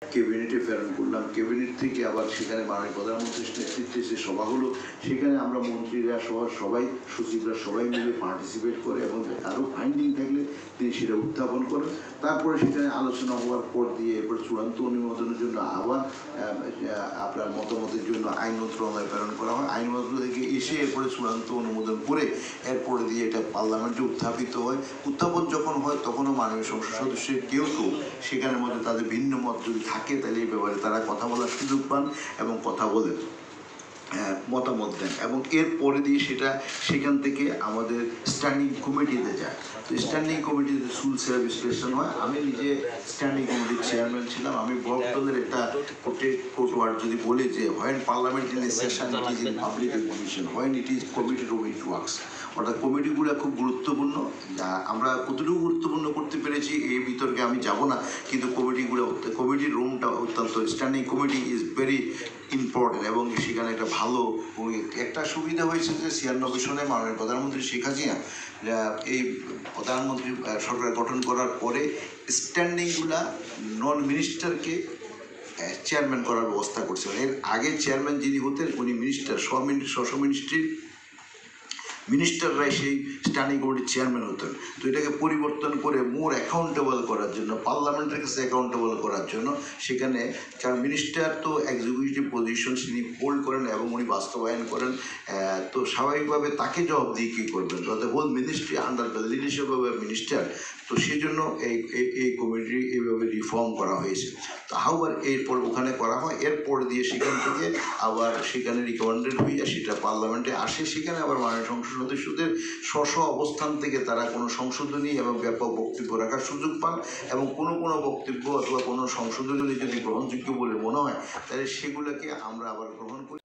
ক্যাবিনেটে প্রেরণ করলাম। ক্যাবিনেট থেকে আবার সেখানে মাননীয় প্রধানমন্ত্রীর নেতৃত্বে যে সভা হলো, সেখানে আমরা মন্ত্রীরা সহ সবাই, সচিবরা সবাই মিলে পার্টিসিপেট করে এবং কারো ফাইন্ডিং থাকলে তিনি সেটা উত্থাপন করেন। তারপরে সেখানে আলোচনা হওয়ার পর দিয়ে এরপর চূড়ান্ত অনুমোদনের জন্য আবার আপনার মতামতের জন্য আইন মন্ত্রণালয়ে প্রেরণ করা হয়। আইন মন্ত্রণালয় থেকে এসে এরপরে চূড়ান্ত অনুমোদন করে এরপরে দিয়ে এটা পার্লামেন্টে উত্থাপিত হয়। উত্থাপন যখন হয় তখনও মাননীয় সংসদ সদস্যের কেউ সেখানের মধ্যে তাদের ভিন্ন মত যদি থাকে তাহলে এই ব্যাপারে তারা কথা বলার সুযোগ পান এবং কথা বলেন, মতামত দেন এবং এরপরে দিয়ে সেটা সেখান থেকে আমাদের স্ট্যান্ডিং কমিটিতে যায়। তো স্ট্যান্ডিং কমিটিতে সুলসেরা বিশ্লেষণ হয়। আমি নিজে স্ট্যান্ডিং কমিটির চেয়ারম্যান ছিলাম। আমি বড়দলের একটা কোটওয়ার্ড যদি বলি যে when parliament in a session it is in public commission, when it is committed of it works, অর্থাৎ কমিটিগুলো খুব গুরুত্বপূর্ণ। আমরা কতটুকু গুরুত্বপূর্ণ করতে পেরেছি এই বিতর্কে আমি যাব না, কিন্তু কমিটির রুমটা অত্যন্ত, standing committee is very important এবং সেখানে একটা ভালো একটা সুবিধা হয়েছে যে 96 সনে মাননীয় প্রধানমন্ত্রী শেখ হাসিনা এই প্রধানমন্ত্রী সরকার গঠন করার পরে স্ট্যান্ডিংগুলা নন মিনিস্টারকে চেয়ারম্যান করার ব্যবস্থা করছে। এর আগে চেয়ারম্যান যিনি হতেন উনি মিনিস্টার, মিনিস্টাররাই সেই স্ট্যান্ডিং কমিটির চেয়ারম্যান হতেন। তো এটাকে পরিবর্তন করে মোর অ্যাকাউন্টেবল করার জন্য, পার্লামেন্টের কাছে অ্যাকাউন্টেবল করার জন্য সেখানে, কারণ মিনিস্টার তো এক্সিকিউটিভ পজিশন তিনি হোল্ড করেন এবং উনি বাস্তবায়ন করেন, তো স্বাভাবিকভাবে তাকে জবাবদিহি কী করবেন, the whole ministry under the leadership of minister. তো সেই জন্য এই কমিটি এইভাবে রিফর্ম করা হয়েছে। তো আবার এরপর ওখানে করা হয়, এরপর দিয়ে সেখান থেকে আবার সেখানে রিকমেন্ডেড হয়ে সেটা পার্লামেন্টে আসে। সেখানে আবার মাননীয় সংসদ সদস্যদের স্ব অবস্থান থেকে তারা কোনো সংশোধনী এবং ব্যাপক বক্তব্য রাখার সুযোগ পান এবং কোনো বক্তব্য অথবা কোনো সংশোধনী যদি গ্রহণযোগ্য বলে মনে হয় তাহলে সেগুলোকে আমরা আবার গ্রহণ করি।